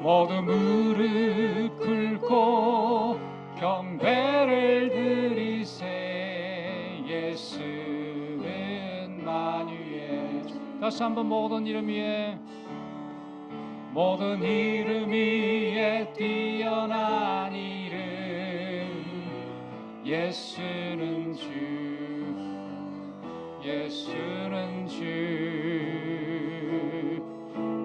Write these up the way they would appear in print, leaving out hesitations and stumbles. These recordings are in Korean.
모두 무릎 꿇고 경배를 드리세. 예수는 만유의 주. 다시 한번 모든 이름 위에, 모든 이름 위에 뛰어난 이름 예수는 주. 예수는 주.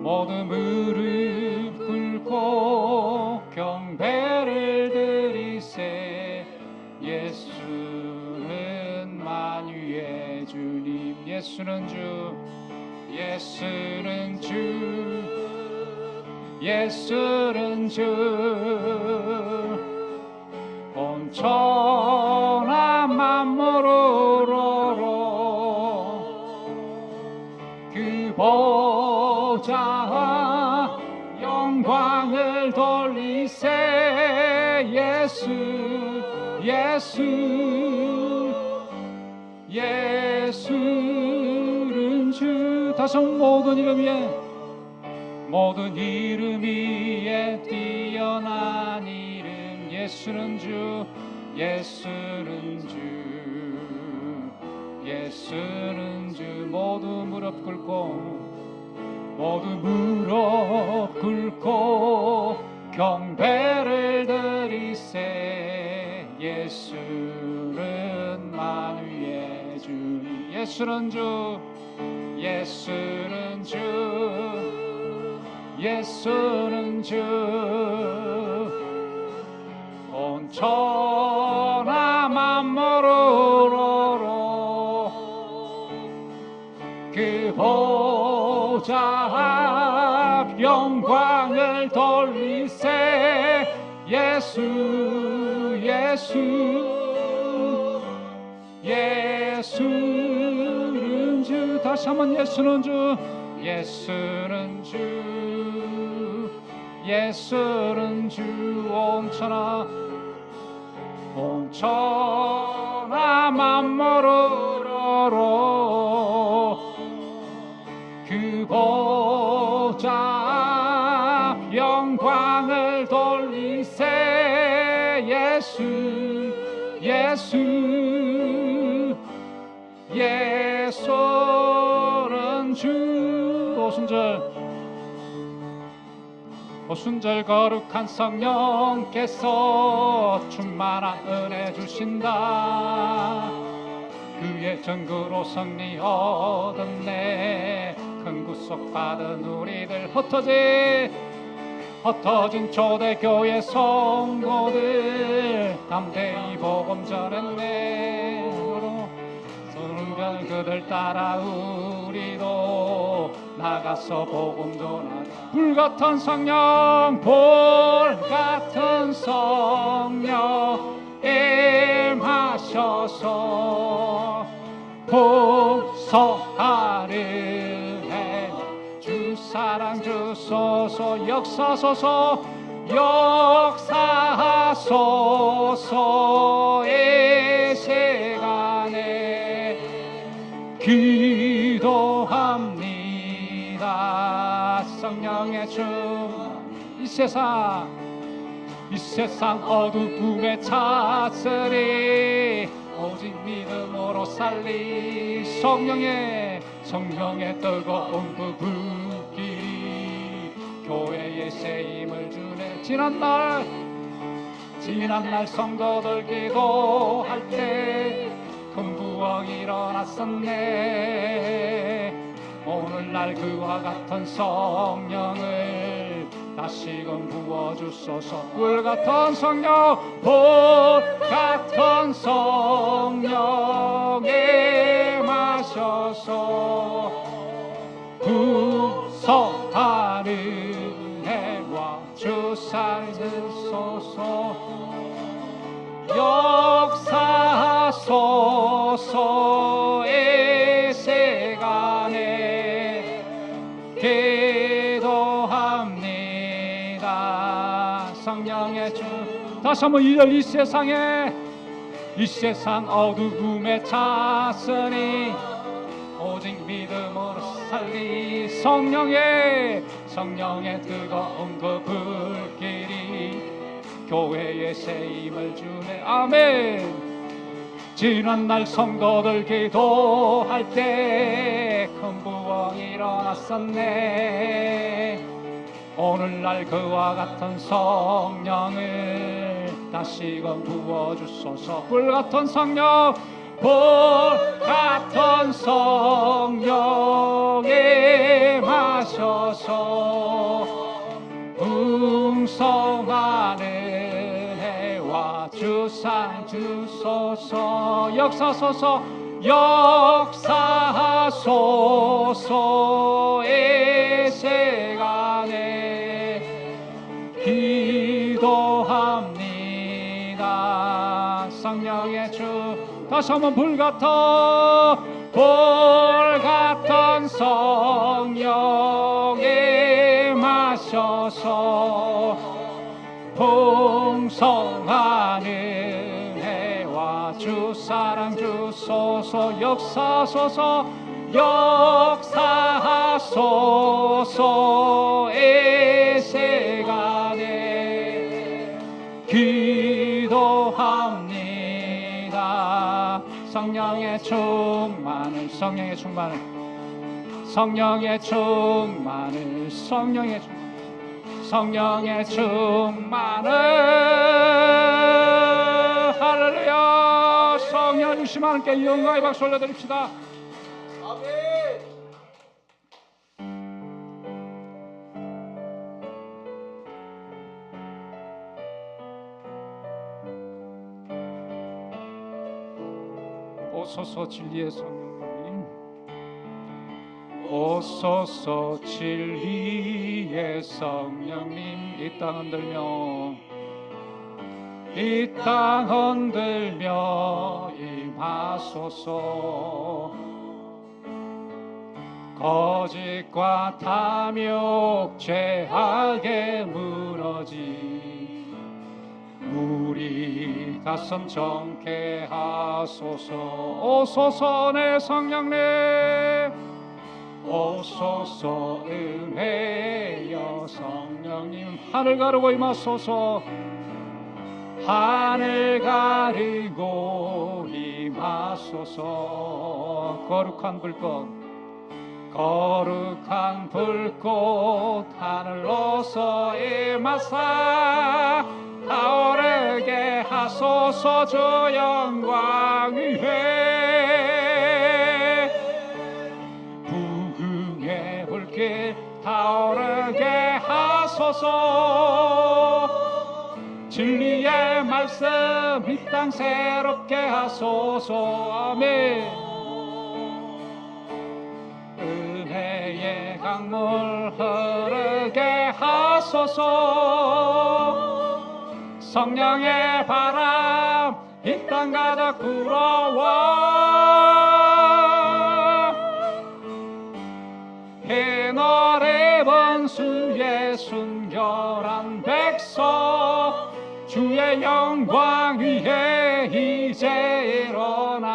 모두 무릎 꿇고 경배를 드리세. 예수는 만유의 주님. 예수는 주. 예수는 주. 예수는 주. 온 천하 만물을 그 보좌 영광을 돌리세. 예수 예수 예수는 주. 다시 모든 이름 위에, 모든 이름 위에 뛰어난 이름 예수는 주. 예수는 주. 예수는 주. 모두 무릎 꿇고, 모두 무릎 꿇고 경배를 드리세. 예수는 만유의 주. 예수는 주. 예수는 주. 예수는 주. 온 천하 만물을 그 보좌 영광을 돌리세. 예수 예수 예수는 주. 다시 한번 예수는 주. 예수는 주. 예수는 주. 온 천하 만물을 그 보좌 영광을 돌리세. 예수 예수 예수는 주. 오순절 거룩한 성령께서 충만한 은혜 주신다. 그의 전구로 승리 얻었네. 큰 구속 받은 우리들 흩어진 초대교회 성도들 담대히 복음 전했네. 소름변 그들 따라 우리도 나가서 복음 전하자. 불같은 성령 임하셔서 복속하는 해. 주 사랑 주소서. 역사소서 이 시간에 기도합니다. 성령의 춤. 이 세상 어두움에 찼으리 오직 믿음으로 살리. 성령의 뜨거운 그 불길이 교회에 세임을 주네. 지난날 성도들 기도할 때 큰 부흥이 일어났었네. 오늘날 그와 같은 성령을 다시금 부어주소서. 불같은 성령 임하셔서 부석하는 해와 주살으소서. 역사소서. 이 시간에 기도합니다. 성령의 주. 다시 한번 이 세상 어두움에 찼으니 오직 믿음으로 살리. 성령의 뜨거운 그 불 교회에 세임을 주네. 아멘. 지난날 성도들 기도할 때 큰 부흥이 일어났었네. 오늘날 그와 같은 성령을 다시금 부어주소서. 불같은 성령, 불같은 성령에 마셔서 풍성한 은혜와 주상 주소서. 역사소서, 역사하소서. 이 시간에 기도합니다. 성령의 주, 다시 한번 불같은 성령에 마셔서 풍성한 은혜와 주사랑 주소서. 역사소서, 역사하소서. 이 시간에 기도합니다. 성령의 충만을, 성령의 충만을, 성령의 충만을, 성령의 충만을, 성령의 충만을. 할렐루야. 성령 주심 하나님께 영광의 박수 올려드립시다. 아멘. 오소서 진리의 성령님, 오소서 진리의 성령님. 이 땅 흔들며, 이 땅 흔들며 임하소서. 거짓과 탐욕 죄악에 무너진 우리 가슴 정케 하소서. 오소서 내 성령님, 오소서 은혜여 성령님. 하늘 가르고 임하소서. 하늘 가리고 임하소서. 거룩한 불꽃, 거룩한 불꽃 하늘로서 임하사 타오르게 하소서. 주 영광 위에 부흥의 불길 타오르게 하소서. 진리의 말씀 이 땅 새롭게 하소서. 아멘. 은혜의 강물 흐르게 하소서. 성령의 바람 이 땅 가득 불어와. 흰옷 입은 수의 순결한 백성 주의 영광 위에 이제 일어나.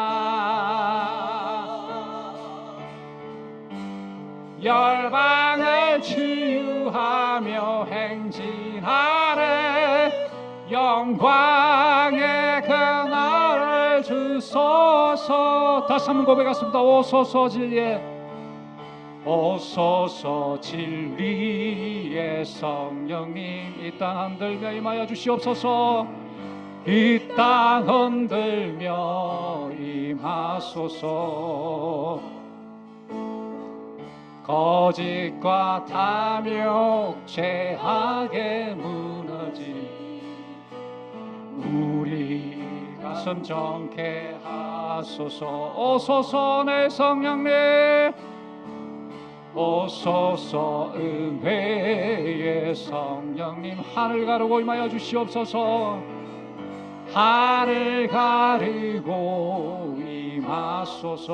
열방을 치유하며 행진하는 영광의 그날을 주소서. 다시 한번 고백하겠습니다. 오소서 진리의, 오소서 진리의 성령님. 이 땅 흔들며 임하여 주시옵소서. 이 땅 흔들며 임하소서. 거짓과 탐욕 죄악에 무너진 우리 가슴 정케 하소서. 오소서 내 성령님, 오소서 은혜의 성령님. 하늘 가르고 임하여 주시옵소서. 하늘 가리고 임하소서.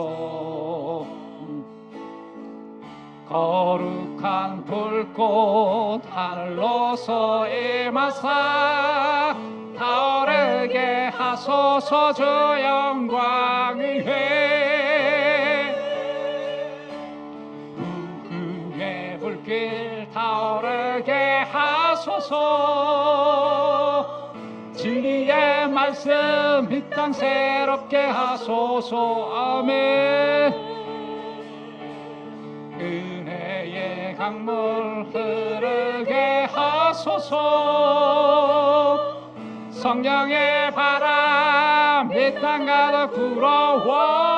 거룩한 불꽃 하늘로서 임하사 타오르게 하소서. 주 영광 위에 부흥의 불길 타오르게 하소서. 진리의 말씀 이 땅 새롭게 하소서. 아멘. 은혜의 강물 흐르게 하소서. 성령의 바람 이 땅 가득 불어와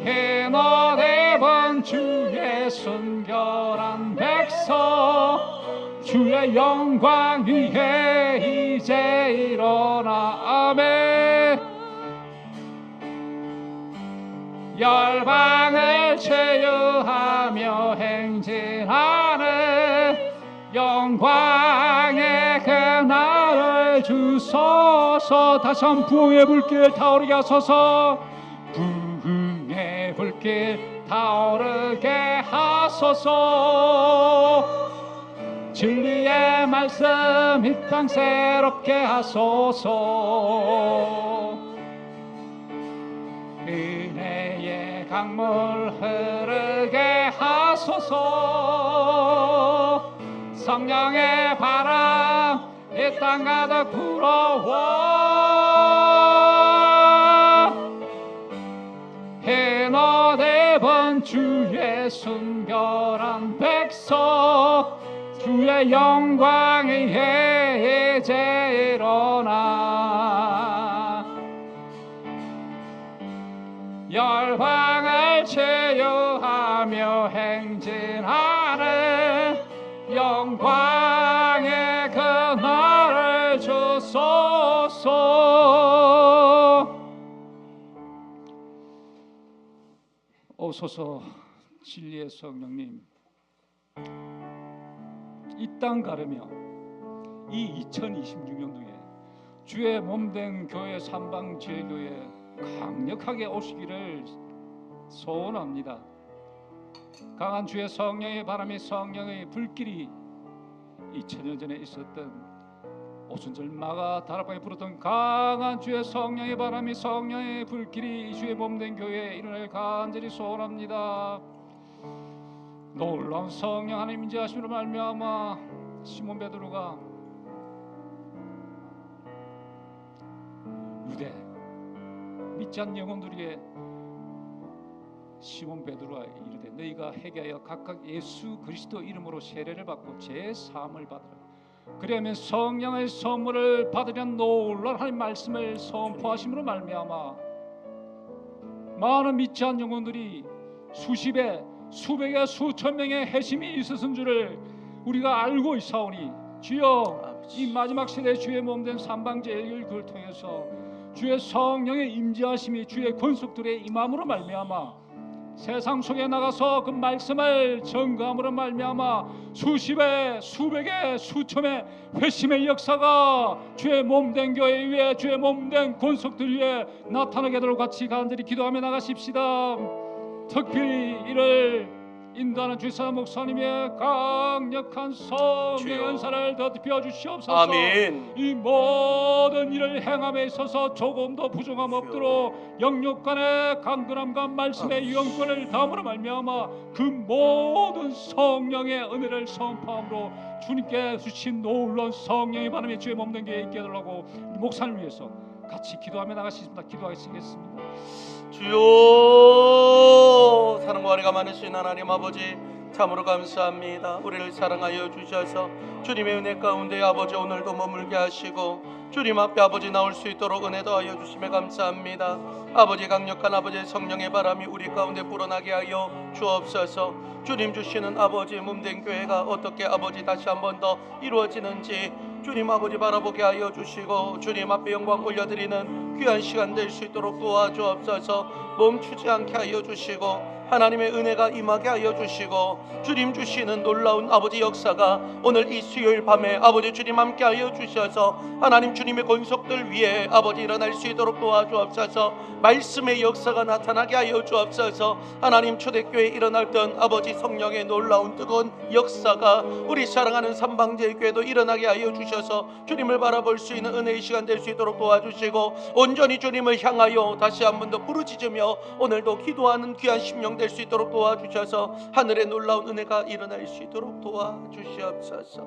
해노되본 주의 순결한 백성 주의 영광 위에 이제 일어나. 아멘. 열방을 제유하며 행진하는 영광의 그날을 주소서. 다시 한번 부흥의 불길 타오르게 하소서. 부흥의 불길 타오르게 하소서. 진리의 말씀 이 땅 새롭게 하소서. 은혜의 강물 흐르게 하소서. 성령의 바람 이 땅 가득 불어와 해노되본 주의 순결한 백성 주의 영광 위에 이제 일어나 열방을 제유하며 행진하는 영광의 그날을 주소서. 오소서 진리의 성령님, 이 땅 가르며 이 2026년도에 주의 몸된 교회 삼방제일교회 강력하게 오시기를 소원합니다. 강한 주의 성령의 바람이 성령의 불길이 2000년 전에 있었던 오순절 마가 다락방에 불었던 강한 주의 성령의 바람이 성령의 불길이 주의 몸된 교회에 일어날 간절히 소원합니다. 놀라운 성령 하나님 인자하심으로 말미암아 시몬 베드로가 유대 믿지 않는 영혼들에게 시몬 베드로가 이르되 너희가 회개하여 각각 예수 그리스도 이름으로 세례를 받고 제3을 받으라. 그러면 성령의 선물을 받으면 놀라운 하나님 말씀을 선포하심으로 말미암아 많은 믿지 않는 영혼들이 수십에 수백에 수천 명의 회심이 있었은 줄을 우리가 알고 있사오니 주여 이 마지막 세대 주의 몸된 삼방제일교회를 통해서 주의 성령의 임재하심이 주의 권속들의 임함으로 말미암아 세상 속에 나가서 그 말씀을 전가함으로 말미암아 수십에 수백에 수천의 회심의 역사가 주의 몸된 교회 위에 주의 몸된 권속들 위에 나타나게 되도록 같이 간절히 기도하며 나가십시다. 특별히 이를 인도하는 주사 목사님의 강력한 성령의 은사를 더듬어 주시옵소서. 아멘. 이 모든 일을 행함에 있어서 조금도 부정함 없도록 영육간의 강건함과 말씀의 유언권을 다함으로 말미암아 그 모든 성령의 은혜를 선포함으로 주님께 주신 놀라운 성령의 바람이 주의 몸된 게 있게 해달라고 목사님 위해서 같이 기도하며 나가시겠습니다. 기도하시겠습니다. 주여, 사랑과 은혜가 많으신 하나님 아버지 참으로 감사합니다. 우리를 사랑하여 주셔서 주님의 은혜 가운데 아버지 오늘도 머물게 하시고 주님 앞에 아버지 나올 수 있도록 은혜 더하여 주심에 감사합니다. 아버지 강력한 아버지의 성령의 바람이 우리 가운데 불어나게 하여 주옵소서. 주님 주시는 아버지 몸된 교회가 어떻게 아버지 다시 한 번 더 이루어지는지 주님 아버지 바라보게 하여 주시고 주님 앞에 영광 올려드리는 귀한 시간 될 수 있도록 도와주옵소서. 멈추지 않게 하여 주시고 하나님의 은혜가 임하게 하여 주시고 주님 주시는 놀라운 아버지 역사가 오늘 이 수요일 밤에 아버지 주님 함께 하여 주셔서 하나님 주님의 권속들 위에 아버지 일어날 수 있도록 도와주옵소서. 말씀의 역사가 나타나게 하여 주옵소서. 하나님 초대교회에 일어났던 아버지 성령의 놀라운 뜨거운 역사가 우리 사랑하는 삼방제일교회도 일어나게 하여 주셔서 주님을 바라볼 수 있는 은혜의 시간 될 수 있도록 도와주시고 온전히 주님을 향하여 다시 한 번 더 부르짖으며 오늘도 기도하는 귀한 심령 될 수 있도록 도와주셔서 하늘의 놀라운 은혜가 일어날 수 있도록 도와주시옵소서.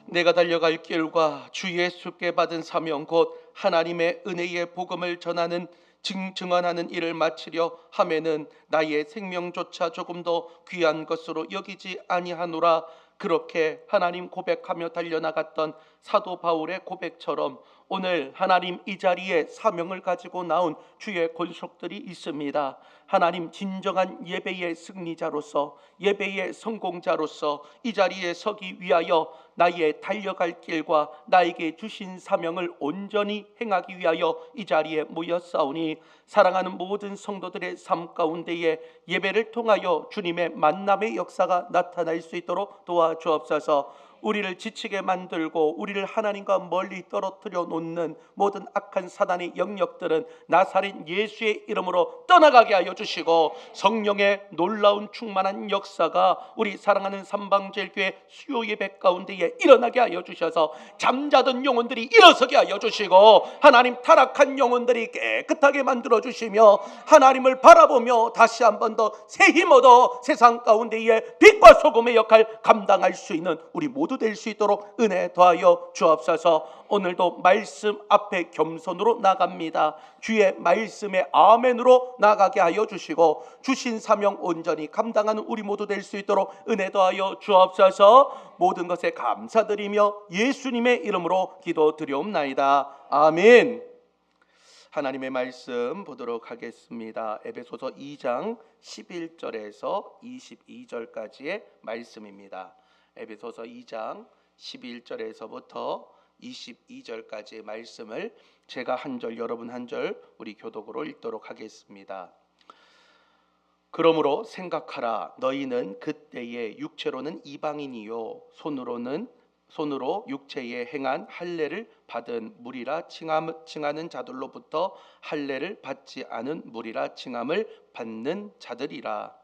내가 달려갈 길과 주 예수께 받은 사명 곧 하나님의 은혜의 복음을 전하는 증언하는 일을 마치려 함에는 나의 생명조차 조금 더 귀한 것으로 여기지 아니하노라. 그렇게 하나님 고백하며 달려나갔던 사도 바울의 고백처럼 오늘 하나님 이 자리에 사명을 가지고 나온 주의 권속들이 있습니다. 하나님 진정한 예배의 승리자로서 예배의 성공자로서 이 자리에 서기 위하여 나의 달려갈 길과 나에게 주신 사명을 온전히 행하기 위하여 이 자리에 모였사오니 사랑하는 모든 성도들의 삶 가운데에 예배를 통하여 주님의 만남의 역사가 나타날 수 있도록 도와주옵소서. 우리를 지치게 만들고 우리를 하나님과 멀리 떨어뜨려 놓는 모든 악한 사단의 영역들은 나사렛 예수의 이름으로 떠나가게 하여 주시고 성령의 놀라운 충만한 역사가 우리 사랑하는 삼방제일교회 수요 예배 가운데에 일어나게 하여 주셔서 잠자던 영혼들이 일어서게 하여 주시고 하나님 타락한 영혼들이 깨끗하게 만들어 주시며 하나님을 바라보며 다시 한 번 더 새 힘 얻어 세상 가운데에 빛과 소금의 역할 감당할 수 있는 우리 모두 될 수 있도록 은혜 더하여 주옵소서. 오늘도 말씀 앞에 겸손으로 나갑니다. 주의 말씀에 아멘으로 나가게 하여 주시고 주신 사명 온전히 감당하는 우리 모두 될 수 있도록 은혜 더하여 주옵소서. 모든 것에 감사드리며 예수님의 이름으로 기도드리옵나이다. 아멘. 하나님의 말씀 보도록 하겠습니다. 에베소서 2장 11절에서 22절까지의 말씀입니다. 에베소서 2장 11절에서부터 22절까지의 말씀을 제가 한 절 여러분 한 절 우리 교독으로 읽도록 하겠습니다. 그러므로 생각하라. 너희는 그때에 육체로는 이방인이요 손으로 육체에 행한 할례를 받은 무리라 칭하는 자들로부터 할례를 받지 않은 무리라 칭함을 받는 자들이라.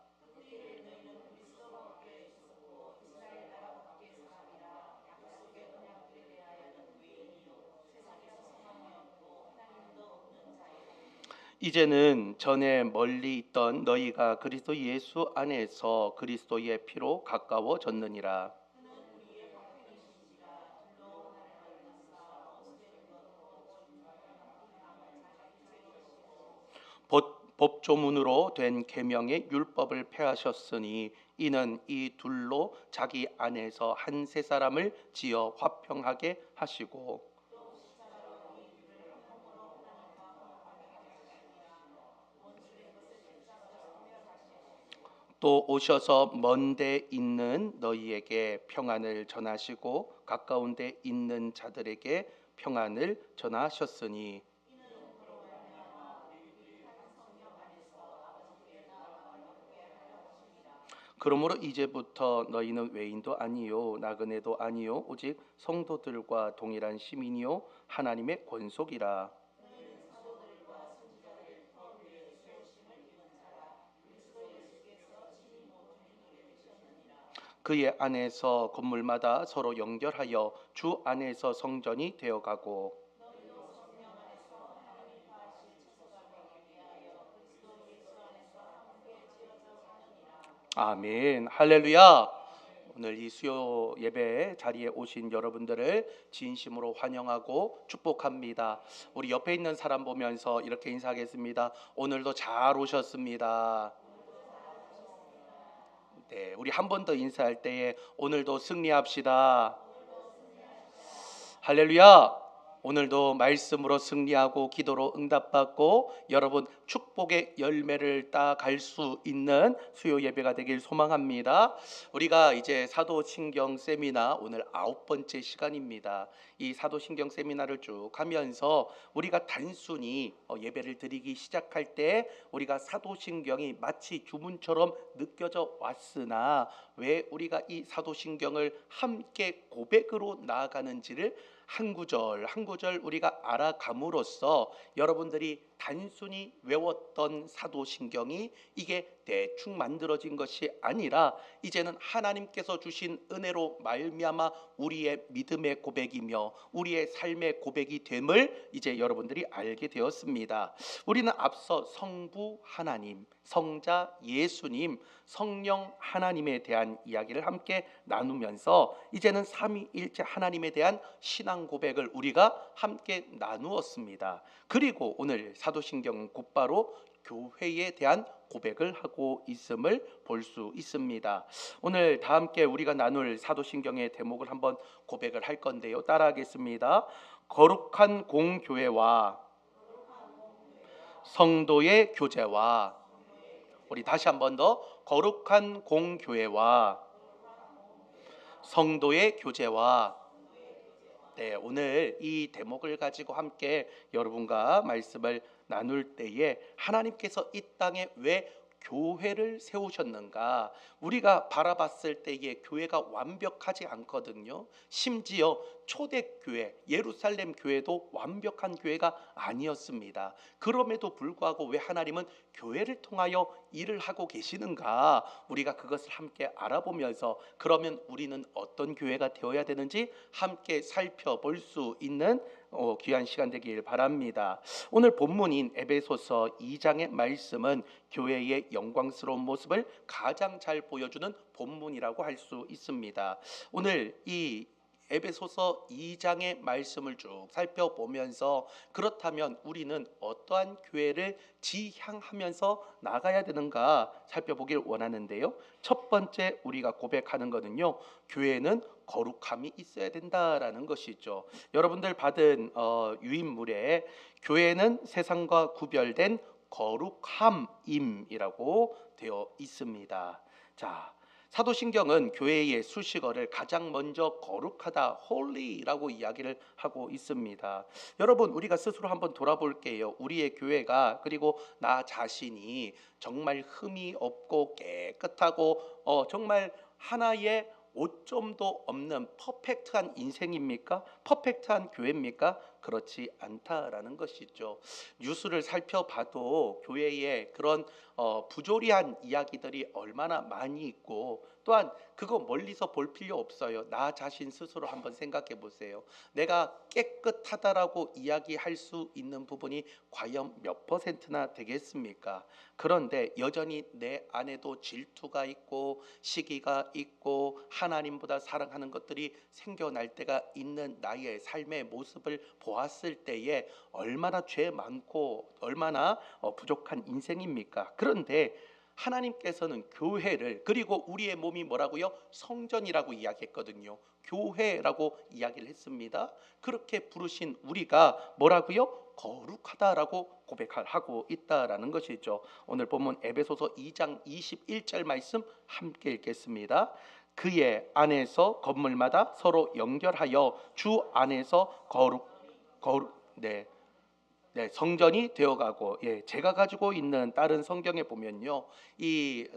이제는 전에 멀리 있던 너희가 그리스도 예수 안에서 그리스도의 피로 가까워졌느니라. 법조문으로 된 계명의 율법을 폐하셨으니 이는 이 둘로 자기 안에서 한 세 사람을 지어 화평하게 하시고 또 오셔서 먼 데 있는 너희에게 평안을 전하시고 가까운 데 있는 자들에게 평안을 전하셨으니 그러므로 이제부터 너희는 외인도 아니요 나그네도 아니요 오직 성도들과 동일한 시민이요 하나님의 권속이라. 그의 안에서 건물마다 서로 연결하여 주 안에서 성전이 되어가고 아멘. 할렐루야. 오늘 이 수요 예배 자리에 오신 여러분들을 진심으로 환영하고 축복합니다. 우리 옆에 있는 사람 보면서 이렇게 인사하겠습니다. 오늘도 잘 오셨습니다. 네, 우리 한 번 더 인사할 때에 오늘도 승리합시다. 할렐루야. 오늘도 말씀으로 승리하고 기도로 응답받고 여러분 축복의 열매를 따갈 수 있는 수요 예배가 되길 소망합니다. 우리가 이제 사도신경 세미나 오늘 9번째 시간입니다. 이 사도신경 세미나를 쭉 하면서 우리가 단순히 예배를 드리기 시작할 때 우리가 사도신경이 마치 주문처럼 느껴져 왔으나 왜 우리가 이 사도신경을 함께 고백으로 나아가는지를 한 구절 한 구절 우리가 알아감으로써 여러분들이 단순히 외웠던 사도신경이 이게 대충 만들어진 것이 아니라 이제는 하나님께서 주신 은혜로 말미암아 우리의 믿음의 고백이며 우리의 삶의 고백이 됨을 이제 여러분들이 알게 되었습니다. 우리는 앞서 성부 하나님, 성자 예수님, 성령 하나님에 대한 이야기를 함께 나누면서 이제는 삼위일체 하나님에 대한 신앙 고백을 우리가 함께 나누었습니다. 그리고 오늘 사도신경은 곧바로 교회에 대한 고백을 하고 있음을 볼 수 있습니다. 오늘 다 함께 우리가 나눌 사도신경의 대목을 한번 고백을 할 건데요. 따라하겠습니다. 거룩한 공교회와 성도의 교제와, 우리 다시 한번 더, 거룩한 공교회와 성도의 교제와. 네, 오늘 이 대목을 가지고 함께 여러분과 말씀을 나눌 때에 하나님께서 이 땅에 왜 교회를 세우셨는가, 우리가 바라봤을 때에 교회가 완벽하지 않거든요. 심지어 초대교회 예루살렘 교회도 완벽한 교회가 아니었습니다. 그럼에도 불구하고 왜 하나님은 교회를 통하여 일을 하고 계시는가, 우리가 그것을 함께 알아보면서 그러면 우리는 어떤 교회가 되어야 되는지 함께 살펴볼 수 있는 귀한 시간 되길 바랍니다. 오늘 본문인 에베소서 2장의 말씀은 교회의 영광스러운 모습을 가장 잘 보여주는 본문이라고 할 수 있습니다. 오늘 이 에베소서 2장의 말씀을 쭉 살펴보면서 그렇다면 우리는 어떠한 교회를 지향하면서 나가야 되는가 살펴보길 원하는데요. 첫 번째 우리가 고백하는 것은요, 교회는 거룩함이 있어야 된다라는 것이죠. 여러분들 받은 유인물에 교회는 세상과 구별된 거룩함임이라고 되어 있습니다. 자, 사도신경은 교회의 수식어를 가장 먼저 거룩하다, holy라고 이야기를 하고 있습니다. 여러분, 우리가 스스로 한번 돌아볼게요. 우리의 교회가, 그리고 나 자신이 정말 흠이 없고 깨끗하고 정말 하나의 오점도 없는 퍼펙트한 인생입니까? 퍼펙트한 교회입니까? 그렇지 않다라는 것이죠. 뉴스를 살펴봐도 교회에 그런 부조리한 이야기들이 얼마나 많이 있고, 또한 그거 멀리서 볼 필요 없어요. 나 자신 스스로 한번 생각해 보세요. 내가 깨끗하다라고 이야기할 수 있는 부분이 과연 몇 퍼센트나 되겠습니까? 그런데 여전히 내 안에도 질투가 있고 시기가 있고 하나님보다 사랑하는 것들이 생겨날 때가 있는 나의 삶의 모습을 보았을 때에 얼마나 죄 많고 얼마나 부족한 인생입니까? 그런데 하나님께서는 교회를, 그리고 우리의 몸이 뭐라고요? 성전이라고 이야기했거든요. 교회라고 이야기를 했습니다. 그렇게 부르신 우리가 뭐라고요? 거룩하다라고 고백하고 있다라는 것이죠. 오늘 본문 에베소서 2장 21절 말씀 함께 읽겠습니다. 그의 안에서 건물마다 서로 연결하여 주 안에서 성전이 되어가고, 제가 가지고 있는 다른 성경에 보면요, 이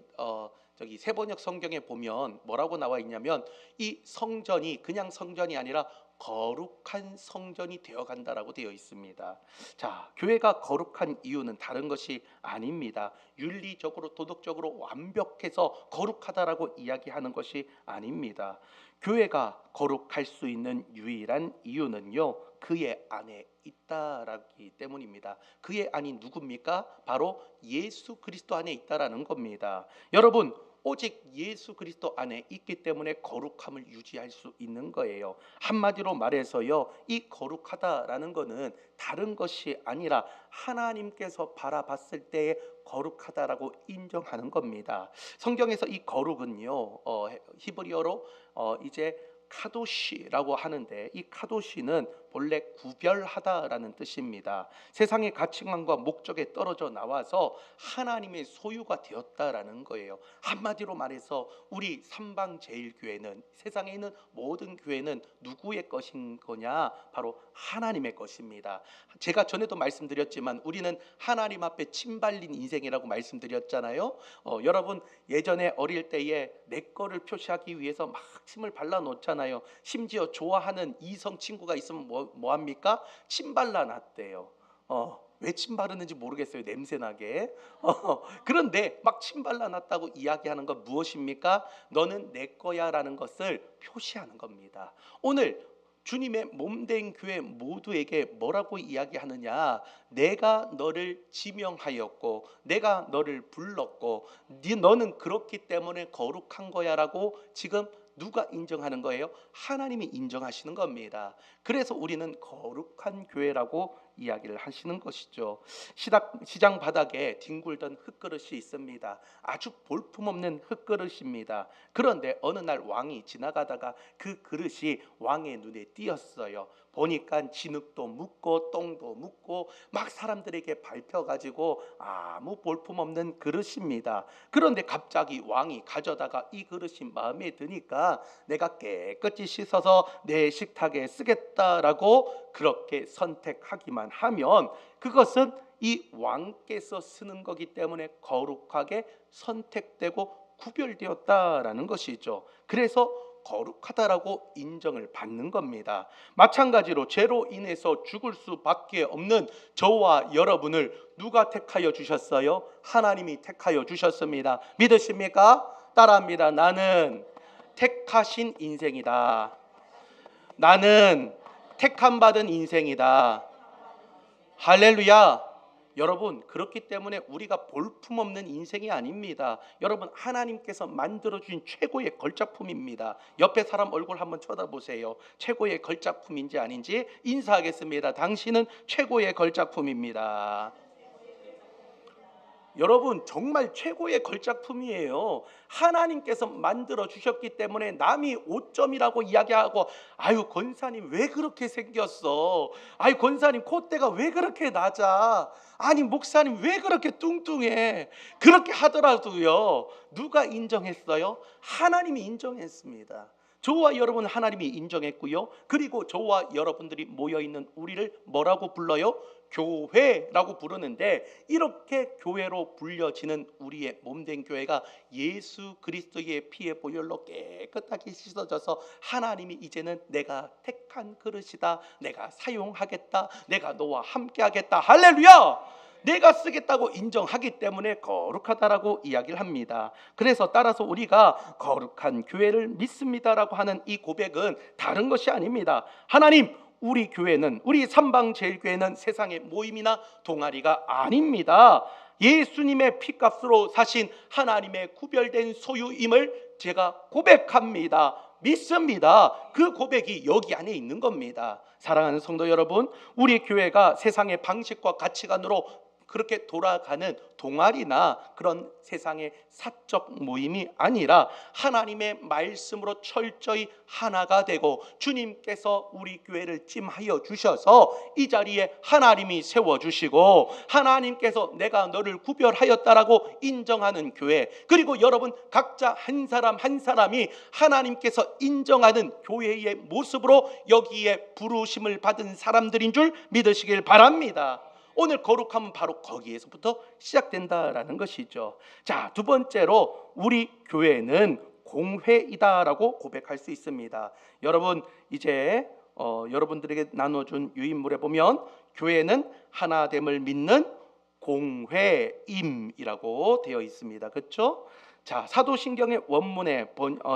저기 세번역 성경에 보면 뭐라고 나와 있냐면 이 성전이 그냥 성전이 아니라 거룩한 성전이 되어간다라고 되어 있습니다. 자, 교회가 거룩한 이유는 다른 것이 아닙니다. 윤리적으로 도덕적으로 완벽해서 거룩하다라고 이야기하는 것이 아닙니다. 교회가 거룩할 수 있는 유일한 이유는요, 그의 안에 있다라기 때문입니다. 그의 안이 누굽니까? 바로 예수 그리스도 안에 있다라는 겁니다. 여러분, 오직 예수 그리스도 안에 있기 때문에 거룩함을 유지할 수 있는 거예요. 한마디로 말해서요, 이 거룩하다라는 것은 다른 것이 아니라 하나님께서 바라봤을 때에 거룩하다라고 인정하는 겁니다. 성경에서 이 거룩은요, 히브리어로 이제 카도시라고 하는데, 이 카도시는 본래 구별하다라는 뜻입니다. 세상의 가치관과 목적에 떨어져 나와서 하나님의 소유가 되었다라는 거예요. 한마디로 말해서 우리 삼방제일교회는, 세상에 있는 모든 교회는 누구의 것인 거냐? 바로 하나님의 것입니다. 제가 전에도 말씀드렸지만 우리는 하나님 앞에 침 발린 인생이라고 말씀드렸잖아요. 여러분, 예전에 어릴 때에 내 거를 표시하기 위해서 막 침을 발라 놓잖아요. 심지어 좋아하는 이성 친구가 있으면 뭐 합니까? 침 발라 놨대요. 왜 침 바르는지 모르겠어요. 냄새나게. 그런데 막 침 발라놨다고 이야기하는 건 무엇입니까? 너는 내 거야 라는 것을 표시하는 겁니다. 오늘 주님의 몸된 교회 모두에게 뭐라고 이야기하느냐? 내가 너를 지명하였고 내가 너를 불렀고 너는 그렇기 때문에 거룩한 거야 라고 지금 누가 인정하는 거예요? 하나님이 인정하시는 겁니다. 그래서 우리는 거룩한 교회라고 이야기를 하시는 것이죠. 시장 바닥에 뒹굴던 흙그릇이 있습니다. 아주 볼품없는 흙그릇입니다. 그런데 어느 날 왕이 지나가다가 그 그릇이 왕의 눈에 띄었어요. 보니까 진흙도 묻고 똥도 묻고 막 사람들에게 밟혀가지고 아무 볼품없는 그릇입니다. 그런데 갑자기 왕이 가져다가 이 그릇이 마음에 드니까 내가 깨끗이 씻어서 내 식탁에 쓰겠다라고 그렇게 선택하기만 하면 그것은 이 왕께서 쓰는 거기 때문에 거룩하게 선택되고 구별되었다라는 것이죠. 그래서 거룩하다라고 인정을 받는 겁니다. 마찬가지로 죄로 인해서 죽을 수밖에 없는 저와 여러분을 누가 택하여 주셨어요? 하나님이 택하여 주셨습니다. 믿으십니까? 따라합니다. 나는 택하신 인생이다. 나는 택함 받은 인생이다. 할렐루야. 여러분, 그렇기 때문에 우리가 볼품없는 인생이 아닙니다. 여러분, 하나님께서 만들어주신 최고의 걸작품입니다. 옆에 사람 얼굴 한번 쳐다보세요. 최고의 걸작품인지 아닌지 인사하겠습니다. 당신은 최고의 걸작품입니다. 여러분, 정말 최고의 걸작품이에요. 하나님께서 만들어 주셨기 때문에 남이 5점이라고 이야기하고 아유 권사님 왜 그렇게 생겼어, 아유 권사님 콧대가 왜 그렇게 낮아, 아니 목사님 왜 그렇게 뚱뚱해, 그렇게 하더라도요 누가 인정했어요? 하나님이 인정했습니다. 저와 여러분 하나님이 인정했고요. 그리고 저와 여러분들이 모여있는 우리를 뭐라고 불러요? 교회라고 부르는데, 이렇게 교회로 불려지는 우리의 몸된 교회가 예수 그리스도의 피의 보혈로 깨끗하게 씻어져서 하나님이 이제는 내가 택한 그릇이다, 내가 사용하겠다, 내가 너와 함께 하겠다, 할렐루야, 내가 쓰겠다고 인정하기 때문에 거룩하다라고 이야기를 합니다. 그래서 따라서 우리가 거룩한 교회를 믿습니다라고 하는 이 고백은 다른 것이 아닙니다. 하나님, 우리 교회는, 우리 삼방제일교회는 세상의 모임이나 동아리가 아닙니다. 예수님의 피값으로 사신 하나님의 구별된 소유임을 제가 고백합니다. 믿습니다. 그 고백이 여기 안에 있는 겁니다. 사랑하는 성도 여러분, 우리 교회가 세상의 방식과 가치관으로 그렇게 돌아가는 동아리나 그런 세상의 사적 모임이 아니라 하나님의 말씀으로 철저히 하나가 되고 주님께서 우리 교회를 찜하여 주셔서 이 자리에 하나님이 세워주시고 하나님께서 내가 너를 구별하였다라고 인정하는 교회, 그리고 여러분 각자 한 사람 한 사람이 하나님께서 인정하는 교회의 모습으로 여기에 부르심을 받은 사람들인 줄 믿으시길 바랍니다. 오늘 거룩함은 바로 거기에서부터 시작된다라는 것이죠. 자, 두 번째로 우리 교회는 공회이다라고 고백할 수 있습니다. 여러분, 이제 여러분들에게 나눠준 유인물에 보면 교회는 하나됨을 믿는 공회임이라고 되어 있습니다. 그렇죠? 자, 사도신경의 원문의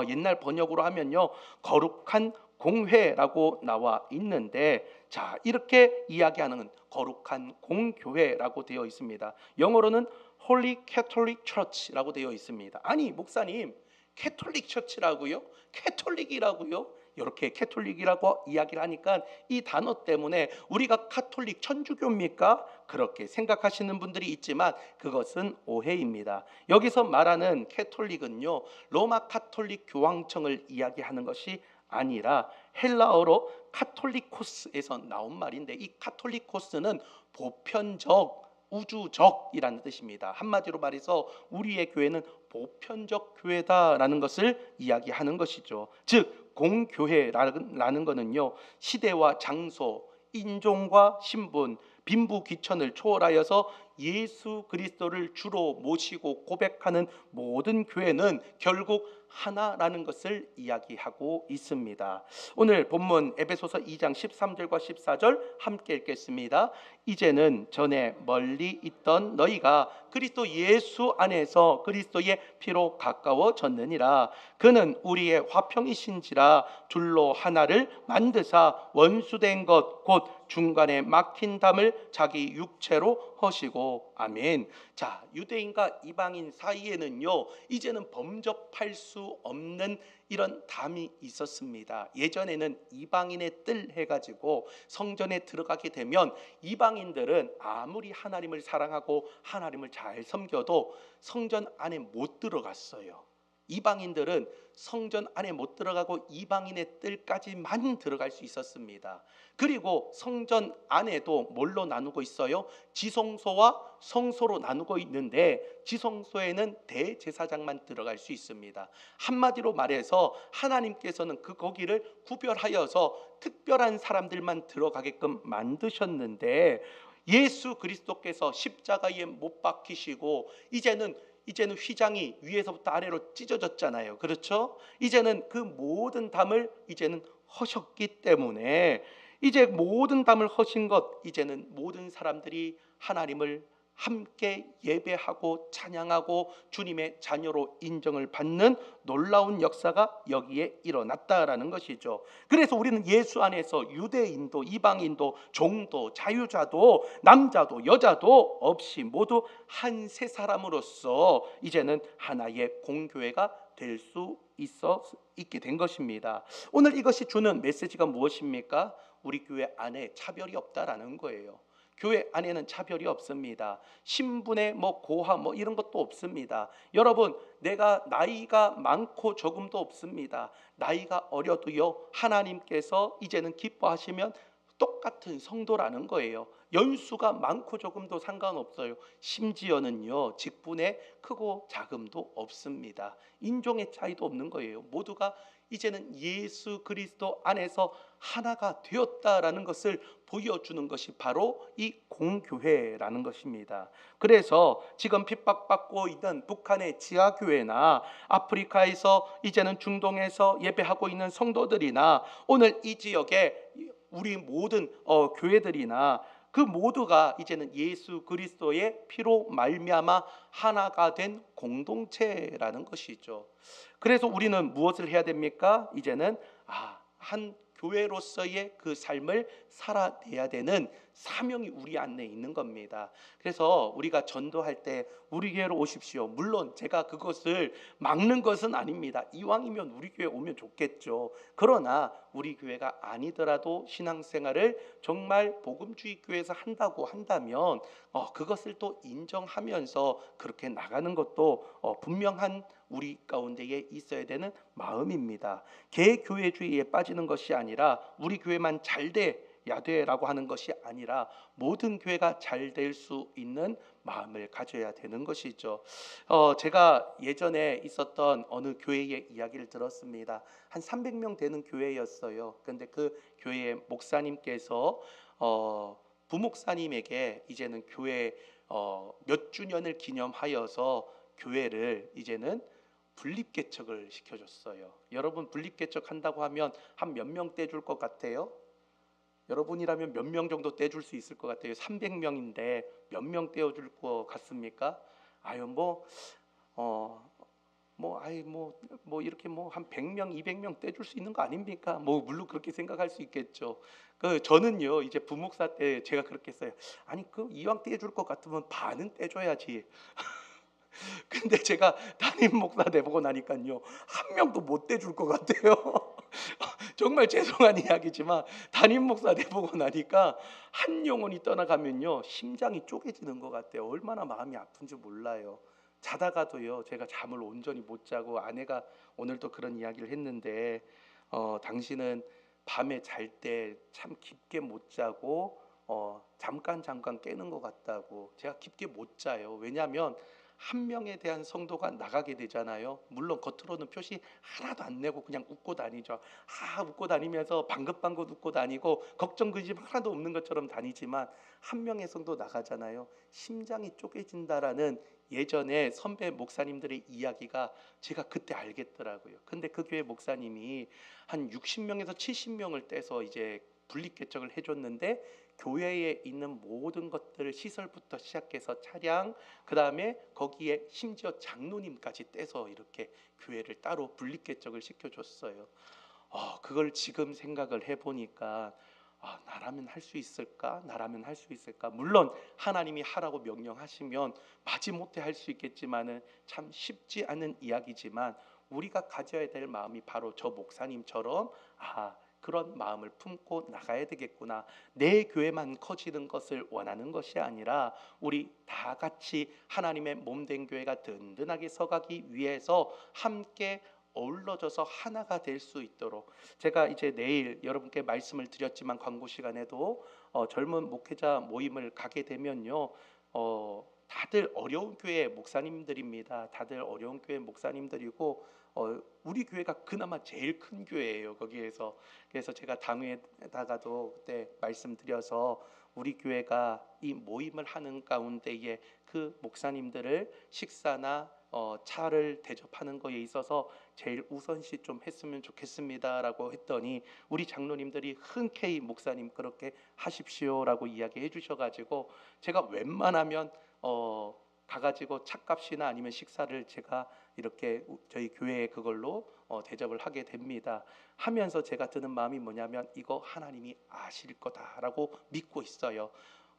옛날 번역으로 하면요, 거룩한 공회라고 나와 있는데, 자, 이렇게 이야기하는 거룩한 공교회라고 되어 있습니다. 영어로는 Holy Catholic Church라고 되어 있습니다. 아니 목사님, 캐톨릭 처치라고요? 캐톨릭이라고요? 이렇게 캐톨릭이라고 이야기를 하니까 이 단어 때문에 우리가 카톨릭 천주교입니까? 그렇게 생각하시는 분들이 있지만 그것은 오해입니다. 여기서 말하는 캐톨릭은요, 로마 카톨릭 교황청을 이야기하는 것이 아니라 헬라어로 카톨리코스에서 나온 말인데, 이 카톨리코스는 보편적, 우주적이라는 뜻입니다. 한마디로 말해서 우리의 교회는 보편적 교회다라는 것을 이야기하는 것이죠. 즉 공교회라는 것은요, 시대와 장소, 인종과 신분, 빈부귀천을 초월하여서 예수 그리스도를 주로 모시고 고백하는 모든 교회는 결국 하나라는 것을 이야기하고 있습니다. 오늘 본문 에베소서 2장 13절과 14절 함께 읽겠습니다. 이제는 전에 멀리 있던 너희가 그리스도 예수 안에서 그리스도의 피로 가까워졌느니라. 그는 우리의 화평이신지라 둘로 하나를 만드사 원수된 것 곧 중간에 막힌 담을 자기 육체로 허시고. 아멘. 자, 유대인과 이방인 사이에는요 이제는 범접할 수 없는 이런 담이 있었습니다. 예전에는 이방인의 뜰 해가지고 성전에 들어가게 되면 이방인들은 아무리 하나님을 사랑하고 하나님을 잘 섬겨도 성전 안에 못 들어갔어요. 이방인들은 성전 안에 못 들어가고 이방인의 뜰까지만 들어갈 수 있었습니다. 그리고 성전 안에도 뭘로 나누고 있어요? 지성소와 성소로 나누고 있는데 지성소에는 대제사장만 들어갈 수 있습니다. 한마디로 말해서 하나님께서는 그 거기를 구별하여서 특별한 사람들만 들어가게끔 만드셨는데 예수 그리스도께서 십자가에 못 박히시고 이제는 휘장이 위에서부터 아래로 찢어졌잖아요. 그렇죠? 이제는 그 모든 담을 이제는 허셨기 때문에 이제 모든 담을 허신 것, 이제는 모든 사람들이 하나님을 함께 예배하고 찬양하고 주님의 자녀로 인정을 받는 놀라운 역사가 여기에 일어났다라는 것이죠. 그래서 우리는 예수 안에서 유대인도 이방인도 종도 자유자도 남자도 여자도 없이 모두 한 세 사람으로서 이제는 하나의 공교회가 될 수 있게 된 것입니다. 오늘 이것이 주는 메시지가 무엇입니까? 우리 교회 안에 차별이 없다라는 거예요. 교회 안에는 차별이 없습니다. 신분의 고하 이런 것도 없습니다. 여러분, 내가 나이가 많고 적음도 없습니다. 나이가 어려도요 하나님께서 이제는 기뻐하시면 똑같은 성도라는 거예요. 연수가 많고 적음도 상관없어요. 심지어는요 직분의 크고 작음도 없습니다. 인종의 차이도 없는 거예요. 모두가 이제는 예수 그리스도 안에서 하나가 되었다라는 것을 보여주는 것이 바로 이 공교회라는 것입니다. 그래서 지금 핍박받고 있는 북한의 지하교회나 아프리카에서 이제는 중동에서 예배하고 있는 성도들이나 오늘 이 지역에 우리 모든 교회들이나 그 모두가 이제는 예수 그리스도의 피로 말미암아 하나가 된 공동체라는 것이죠. 그래서 우리는 무엇을 해야 됩니까? 이제는 한 교회로서의 그 삶을 살아내야 되는 사명이 우리 안에 있는 겁니다. 그래서 우리가 전도할 때 우리 교회로 오십시오. 물론 제가 그것을 막는 것은 아닙니다. 이왕이면 우리 교회 오면 좋겠죠. 그러나 우리 교회가 아니더라도 신앙생활을 정말 복음주의 교회에서 한다고 한다면 그것을 또 인정하면서 그렇게 나가는 것도 분명한 우리 가운데에 있어야 되는 마음입니다. 개교회주의에 빠지는 것이 아니라 우리 교회만 잘돼야 돼라고 하는 것이 아니라 모든 교회가 잘 될 수 있는 마음을 가져야 되는 것이죠. 제가 예전에 있었던 어느 교회의 이야기를 들었습니다. 한 300명 되는 교회였어요. 그런데 그 교회의 목사님께서 부목사님에게 이제는 교회 몇 주년을 기념하여서 교회를 이제는 분립개척을 시켜줬어요. 여러분, 분립개척 한다고 하면 한 몇 명 떼줄 것 같아요? 여러분이라면 몇 명 정도 떼줄 수 있을 것 같아요? 300명인데 몇 명 떼어줄 것 같습니까? 이렇게 한 100명, 200명 떼줄 수 있는 거 아닙니까? 물론 그렇게 생각할 수 있겠죠. 저는요 이제 부목사 때 제가 그렇게 했어요. 아니 이왕 떼줄 것 같으면 반은 떼줘야지. 근데 제가 담임 목사 돼보고 나니까요 한 명도 못 떼줄 것 같아요. 정말 죄송한 이야기지만 담임 목사 돼보고 나니까 한 영혼이 떠나가면요 심장이 쪼개지는 것 같아요. 얼마나 마음이 아픈지 몰라요. 자다가도요 제가 잠을 온전히 못 자고 아내가 오늘도 그런 이야기를 했는데 당신은 밤에 잘 때 참 깊게 못 자고 잠깐 깨는 것 같다고. 제가 깊게 못 자요. 왜냐하면 한 명에 대한 성도가 나가게 되잖아요. 물론 겉으로는 표시 하나도 안 내고 그냥 웃고 다니죠. 웃고 다니면서 방긋방긋 웃고 다니고 걱정 근심 하나도 없는 것처럼 다니지만 한 명의 성도 나가잖아요. 심장이 쪼개진다라는 예전에 선배 목사님들의 이야기가 제가 그때 알겠더라고요. 근데 그 교회 목사님이 한 60명에서 70명을 떼서 이제 분립개척을 해줬는데 교회에 있는 모든 것들을 시설부터 시작해서 차량, 그 다음에 거기에 심지어 장로님까지 떼서 이렇게 교회를 따로 분립개척을 시켜줬어요. 그걸 지금 생각을 해보니까 나라면 할 수 있을까? 나라면 할 수 있을까? 물론 하나님이 하라고 명령하시면 마지못해 할 수 있겠지만은 참 쉽지 않은 이야기지만 우리가 가져야 될 마음이 바로 저 목사님처럼 그런 마음을 품고 나가야 되겠구나. 내 교회만 커지는 것을 원하는 것이 아니라 우리 다 같이 하나님의 몸된 교회가 든든하게 서가기 위해서 함께 어울러져서 하나가 될 수 있도록, 제가 이제 내일 여러분께 말씀을 드렸지만 광고 시간에도 젊은 목회자 모임을 가게 되면요, 다들 어려운 교회 목사님들입니다. 다들 어려운 교회 목사님들이고 우리 교회가 그나마 제일 큰 교회예요. 거기에서 그래서 제가 당회에다가도 그때 말씀드려서 우리 교회가 이 모임을 하는 가운데에 그 목사님들을 식사나 차를 대접하는 거에 있어서 제일 우선시 좀 했으면 좋겠습니다라고 했더니 우리 장로님들이 흔쾌히 목사님 그렇게 하십시오라고 이야기해 주셔가지고 제가 웬만하면 가가지고 차값이나 아니면 식사를 제가 이렇게 저희 교회에 그걸로 대접을 하게 됩니다. 하면서 제가 드는 마음이 뭐냐면 이거 하나님이 아실 거다라고 믿고 있어요.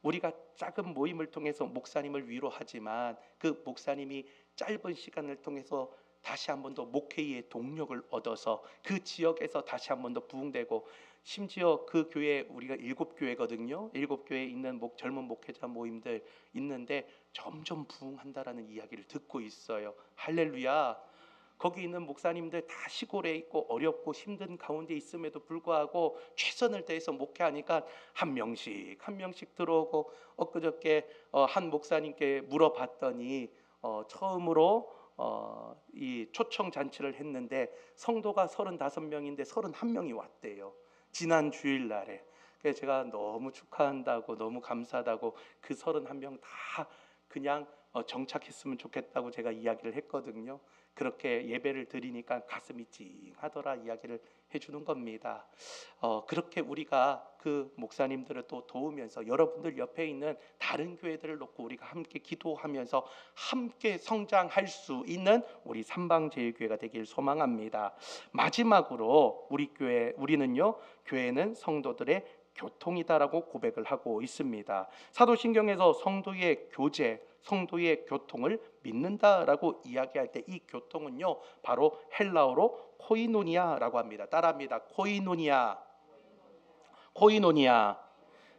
우리가 작은 모임을 통해서 목사님을 위로하지만 그 목사님이 짧은 시간을 통해서 다시 한 번 더 목회의 동력을 얻어서 그 지역에서 다시 한 번 더 부흥되고, 심지어 그 교회 우리가 7교회거든요. 7교회에 있는 젊은 목회자 모임들 있는데 점점 부흥한다라는 이야기를 듣고 있어요. 할렐루야. 거기 있는 목사님들 다 시골에 있고 어렵고 힘든 가운데 있음에도 불구하고 최선을 다해서 목회하니까 한 명씩 들어오고, 엊그저께 한 목사님께 물어봤더니 처음으로 이 초청 잔치를 했는데 성도가 35명인데 31명이 왔대요. 지난 주일날에. 그래서 제가 너무 축하한다고, 너무 감사하다고 그 31명 다 그냥 정착했으면 좋겠다고 제가 이야기를 했거든요. 그렇게 예배를 드리니까 가슴이 찡하더라 이야기를 해주는 겁니다. 그렇게 우리가 그 목사님들을 또 도우면서 여러분들 옆에 있는 다른 교회들을 놓고 우리가 함께 기도하면서 함께 성장할 수 있는 우리 삼방제일교회가 되길 소망합니다. 마지막으로 우리는요, 교회는 성도들의 교통이다라고 고백을 하고 있습니다. 사도신경에서 성도의 교제, 성도의 교통을 믿는다라고 이야기할 때 이 교통은요 바로 헬라어로 코이노니아라고 합니다. 따라합니다. 코이노니아.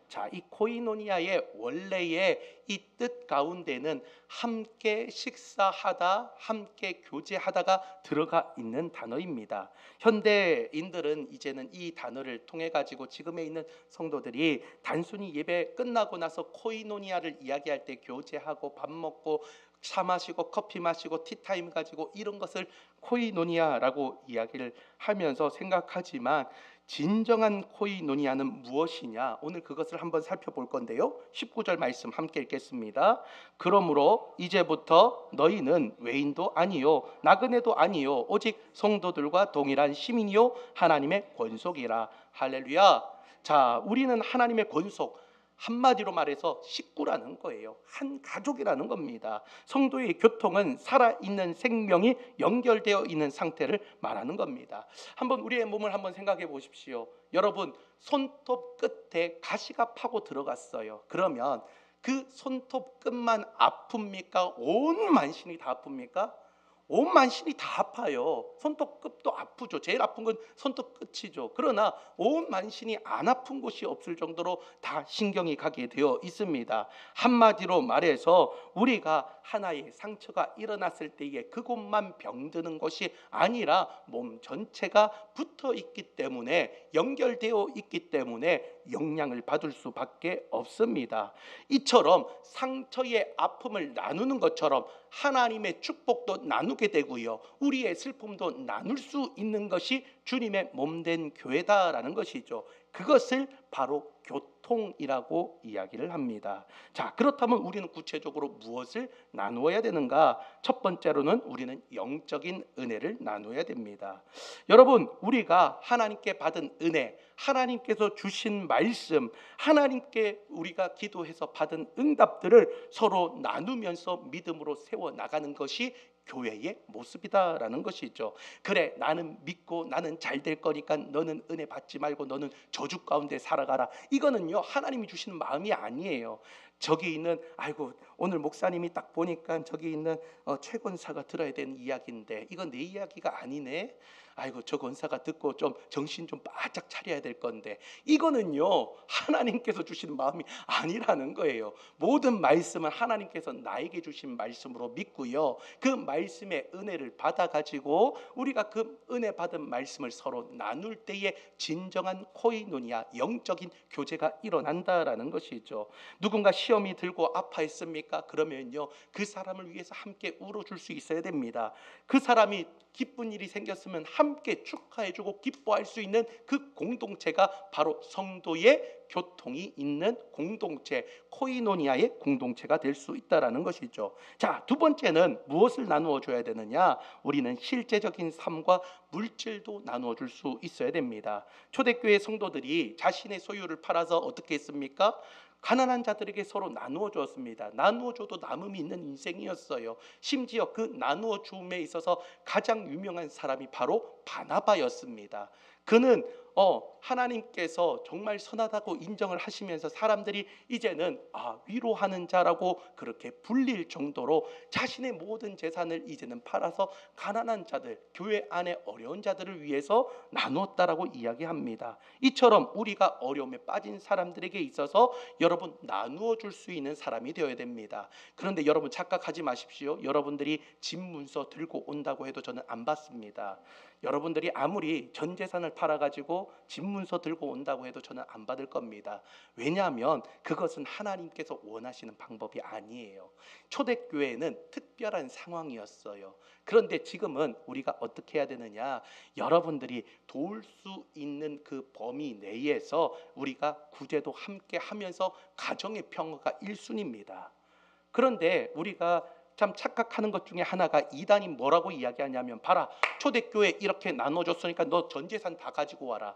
자, 이 코이노니아의 원래의 이 뜻 가운데는 함께 식사하다, 함께 교제하다가 들어가 있는 단어입니다. 현대인들은 이제는 이 단어를 통해 가지고 지금에 있는 성도들이 단순히 예배 끝나고 나서 코이노니아를 이야기할 때 교제하고 밥 먹고 차 마시고 커피 마시고 티타임 가지고 이런 것을 코이노니아라고 이야기를 하면서 생각하지만, 진정한 코이노니아는 무엇이냐? 오늘 그것을 한번 살펴볼 건데요. 19절 말씀 함께 읽겠습니다. 그러므로 이제부터 너희는 외인도 아니요 나그네도 아니요 오직 성도들과 동일한 시민이요 하나님의 권속이라. 할렐루야. 자, 우리는 하나님의 권속, 한마디로 말해서 식구라는 거예요. 한 가족이라는 겁니다. 성도의 교통은 살아있는 생명이 연결되어 있는 상태를 말하는 겁니다. 한번 우리의 몸을 한번 생각해 보십시오. 여러분, 손톱 끝에 가시가 파고 들어갔어요. 그러면 그 손톱 끝만 아픕니까? 온 만신이 다 아픕니까? 온 만신이 다 아파요. 손톱 끝도 아프죠. 제일 아픈 건 손톱 끝이죠. 그러나 온 만신이 안 아픈 곳이 없을 정도로 다 신경이 가게 되어 있습니다. 한마디로 말해서 우리가 하나의 상처가 일어났을 때에 그곳만 병드는 것이 아니라 몸 전체가 붙어 있기 때문에, 연결되어 있기 때문에 영향을 받을 수밖에 없습니다. 이처럼 상처의 아픔을 나누는 것처럼 하나님의 축복도 나누게 되고요, 우리의 슬픔도 나눌 수 있는 것이 주님의 몸된 교회다라는 것이죠. 그것을 바로 교통이라고 이야기를 합니다. 자, 그렇다면 우리는 구체적으로 무엇을 나누어야 되는가? 첫 번째로는 우리는 영적인 은혜를 나누어야 됩니다. 여러분, 우리가 하나님께 받은 은혜, 하나님께서 주신 말씀, 하나님께 우리가 기도해서 받은 응답들을 서로 나누면서 믿음으로 세워나가는 것이 교회의 모습이다라는 것이죠. 그래, 나는 믿고 나는 잘 될 거니까 너는 은혜 받지 말고 너는 저주 가운데 살아가라. 이거는요, 하나님이 주시는 마음이 아니에요. 저기 있는, 아이고 오늘 목사님이 딱 보니까 저기 있는 최 권사가 들어야 되는 이야기인데 이건 내 이야기가 아니네. 아이고 저 권사가 듣고 좀 정신 좀 바짝 차려야 될 건데, 이거는요 하나님께서 주신 마음이 아니라는 거예요. 모든 말씀은 하나님께서 나에게 주신 말씀으로 믿고요, 그 말씀의 은혜를 받아가지고 우리가 그 은혜 받은 말씀을 서로 나눌 때에 진정한 코이노니아, 영적인 교제가 일어난다라는 것이죠. 누군가 시험이 들고 아파했습니까? 그러면요 그 사람을 위해서 함께 울어줄 수 있어야 됩니다. 그 사람이 기쁜 일이 생겼으면 함께 축하해주고 기뻐할 수 있는 그 공동체가 바로 성도의 교통이 있는 공동체, 코이노니아의 공동체가 될 수 있다라는 것이죠. 자, 두 번째는 무엇을 나누어 줘야 되느냐? 우리는 실제적인 삶과 물질도 나누어 줄 수 있어야 됩니다. 초대교회 성도들이 자신의 소유를 팔아서 어떻게 했습니까? 가난한 자들에게 서로 나누어 주었습니다. 나누어 줘도 남음이 있는 인생이었어요. 심지어 그 나누어 줌에 있어서 가장 유명한 사람이 바로 바나바였습니다. 그는 하나님께서 정말 선하다고 인정을 하시면서 사람들이 이제는 위로하는 자라고 그렇게 불릴 정도로 자신의 모든 재산을 이제는 팔아서 가난한 자들, 교회 안에 어려운 자들을 위해서 나누었다라고 이야기합니다. 이처럼 우리가 어려움에 빠진 사람들에게 있어서 여러분 나누어 줄 수 있는 사람이 되어야 됩니다. 그런데 여러분 착각하지 마십시오. 여러분들이 집 문서 들고 온다고 해도 저는 안 받습니다. 여러분들이 아무리 전 재산을 팔아가지고 집 문서 들고 온다고 해도 저는 안 받을 겁니다. 왜냐하면 그것은 하나님께서 원하시는 방법이 아니에요. 초대교회는 특별한 상황이었어요. 그런데 지금은 우리가 어떻게 해야 되느냐? 여러분들이 도울 수 있는 그 범위 내에서 우리가 구제도 함께 하면서 가정의 평화가 1순위입니다. 그런데 우리가 참 착각하는 것 중에 하나가, 이단이 뭐라고 이야기하냐면, 봐라 초대교회 이렇게 나눠줬으니까 너 전 재산 다 가지고 와라.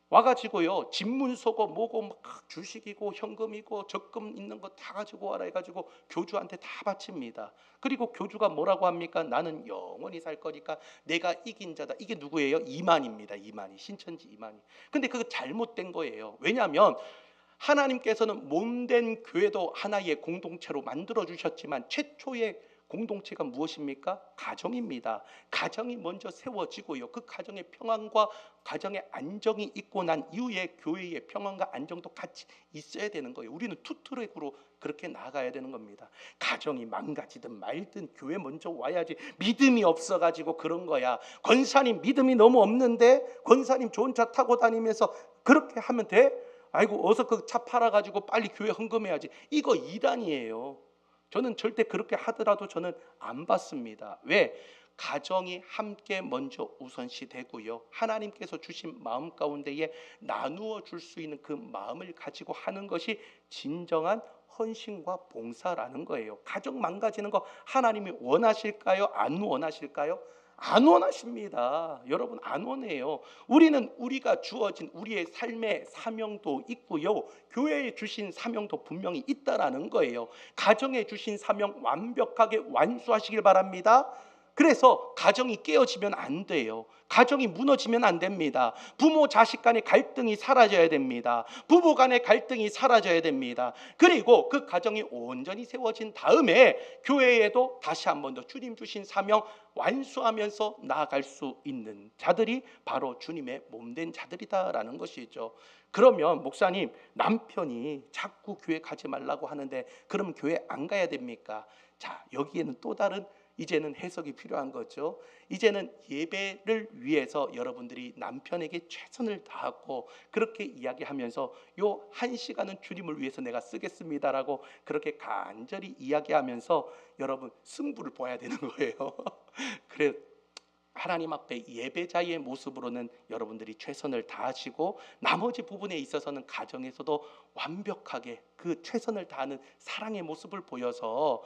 와가지고요 집문서고 뭐고 막 주식이고 현금이고 적금 있는 거 다 가지고 와라 해가지고 교주한테 다 바칩니다. 그리고 교주가 뭐라고 합니까? 나는 영원히 살 거니까 내가 이긴 자다. 이게 누구예요? 이만입니다. 이만희, 신천지 이만희. 근데 그거 잘못된 거예요. 왜냐하면 하나님께서는 몸된 교회도 하나의 공동체로 만들어 주셨지만 최초의 공동체가 무엇입니까? 가정입니다. 가정이 먼저 세워지고요, 그 가정의 평안과 가정의 안정이 있고 난 이후에 교회의 평안과 안정도 같이 있어야 되는 거예요. 우리는 투트랙으로 그렇게 나아가야 되는 겁니다. 가정이 망가지든 말든 교회 먼저 와야지. 믿음이 없어가지고 그런 거야. 권사님 믿음이 너무 없는데 권사님 좋은 차 타고 다니면서 그렇게 하면 돼? 아이고 어서 그 차 팔아가지고 빨리 교회 헌금해야지. 이거 이단이에요. 저는 절대 그렇게 하더라도 저는 안 받습니다. 왜? 가정이 함께 먼저 우선시 되고요, 하나님께서 주신 마음 가운데에 나누어 줄 수 있는 그 마음을 가지고 하는 것이 진정한 헌신과 봉사라는 거예요. 가정 망가지는 거 하나님이 원하실까요? 안 원하실까요? 안 원하십니다. 여러분 안 원해요. 우리는 우리가 주어진 우리의 삶의 사명도 있고요, 교회에 주신 사명도 분명히 있다라는 거예요. 가정에 주신 사명 완벽하게 완수하시길 바랍니다. 그래서 가정이 깨어지면 안 돼요. 가정이 무너지면 안 됩니다. 부모 자식 간의 갈등이 사라져야 됩니다. 부부 간의 갈등이 사라져야 됩니다. 그리고 그 가정이 온전히 세워진 다음에 교회에도 다시 한 번 더 주님 주신 사명 완수하면서 나아갈 수 있는 자들이 바로 주님의 몸된 자들이다라는 것이죠. 그러면 목사님, 남편이 자꾸 교회 가지 말라고 하는데 그럼 교회 안 가야 됩니까? 자, 여기에는 또 다른 이제는 해석이 필요한 거죠. 이제는 예배를 위해서 여러분들이 남편에게 최선을 다하고 그렇게 이야기하면서 요 1시간은 주님을 위해서 내가 쓰겠습니다라고 그렇게 간절히 이야기하면서 여러분 승부를 보아야 되는 거예요. 그래 하나님 앞에 예배자의 모습으로는 여러분들이 최선을 다하시고 나머지 부분에 있어서는 가정에서도 완벽하게 그 최선을 다하는 사랑의 모습을 보여서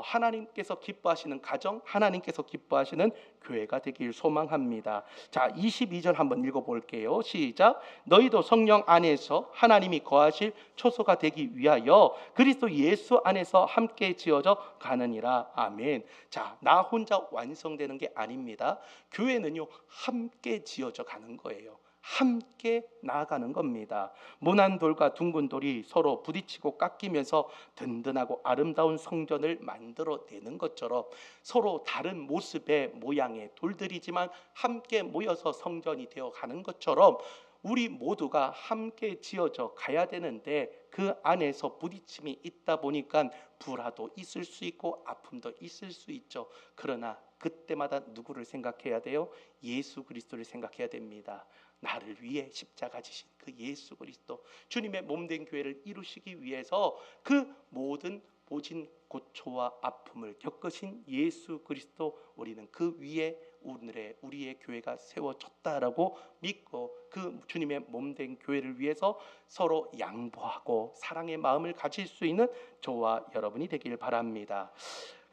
하나님께서 기뻐하시는 가정, 하나님께서 기뻐하시는 교회가 되길 소망합니다. 자, 22절 한번 읽어볼게요. 시작. 너희도 성령 안에서 하나님이 거하실 초소가 되기 위하여 그리스도 예수 안에서 함께 지어져 가느니라. 아멘. 자, 나 혼자 완성되는 게 아닙니다. 교회는요 함께 지어져 가는 거예요. 함께 나아가는 겁니다. 모난 돌과 둥근 돌이 서로 부딪히고 깎이면서 든든하고 아름다운 성전을 만들어내는 것처럼 서로 다른 모습의 모양의 돌들이지만 함께 모여서 성전이 되어가는 것처럼 우리 모두가 함께 지어져 가야 되는데 그 안에서 부딪힘이 있다 보니까 불화도 있을 수 있고 아픔도 있을 수 있죠. 그러나 그때마다 누구를 생각해야 돼요? 예수 그리스도를 생각해야 됩니다. 나를 위해 십자가 지신 그 예수 그리스도, 주님의 몸된 교회를 이루시기 위해서 그 모든 모진 고초와 아픔을 겪으신 예수 그리스도, 우리는 그 위에 오늘의 우리의 교회가 세워졌다라고 믿고 그 주님의 몸된 교회를 위해서 서로 양보하고 사랑의 마음을 가질 수 있는 저와 여러분이 되길 바랍니다.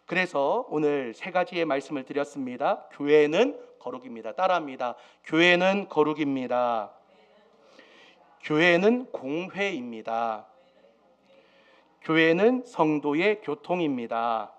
그래서 오늘 세 가지의 말씀을 드렸습니다. 교회는 거룩입니다. 따라합니다. 교회는 거룩입니다. 교회는 공회입니다. 교회는 성도의 교통입니다.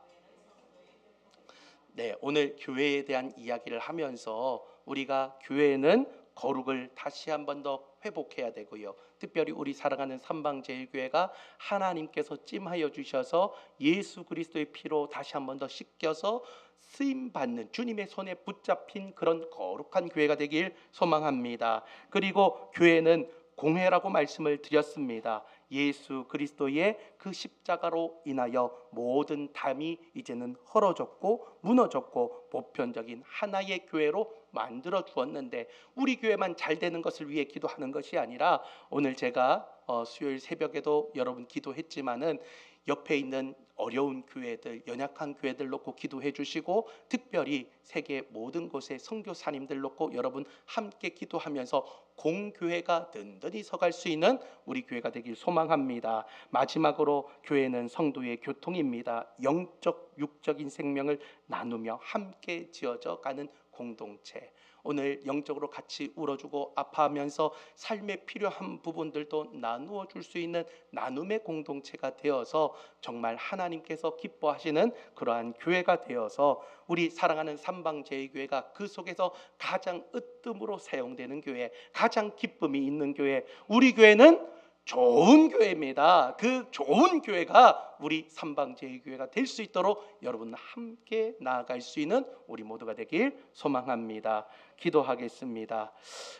네, 오늘 교회에 대한 이야기를 하면서 우리가 교회는 거룩을 다시 한 번 더 회복해야 되고요. 특별히 우리 사랑하는 삼방제일교회가 하나님께서 찜하여 주셔서 예수 그리스도의 피로 다시 한 번 더 씻겨서 쓰임받는 주님의 손에 붙잡힌 그런 거룩한 교회가 되길 소망합니다. 그리고 교회는 공회라고 말씀을 드렸습니다. 예수 그리스도의 그 십자가로 인하여 모든 담이 이제는 헐어졌고 무너졌고 보편적인 하나의 교회로 만들어 주었는데 우리 교회만 잘 되는 것을 위해 기도하는 것이 아니라 오늘 제가 수요일 새벽에도 여러분 기도했지만은 옆에 있는 어려운 교회들, 연약한 교회들 놓고 기도해 주시고 특별히 세계 모든 곳의 선교사님들 놓고 여러분 함께 기도하면서 공교회가 든든히 서갈 수 있는 우리 교회가 되길 소망합니다. 마지막으로 교회는 성도의 교통입니다. 영적, 육적인 생명을 나누며 함께 지어져 가는 공동체. 오늘 영적으로 같이 울어주고 아파하면서 삶에 필요한 부분들도 나누어 줄 수 있는 나눔의 공동체가 되어서 정말 하나님께서 기뻐하시는 그러한 교회가 되어서 우리 사랑하는 삼방제일교회가 그 속에서 가장 으뜸으로 사용되는 교회, 가장 기쁨이 있는 교회, 우리 교회는 좋은 교회입니다. 그 좋은 교회가 우리 삼방제일교회가 될 수 있도록 여러분 함께 나아갈 수 있는 우리 모두가 되길 소망합니다. 기도하겠습니다.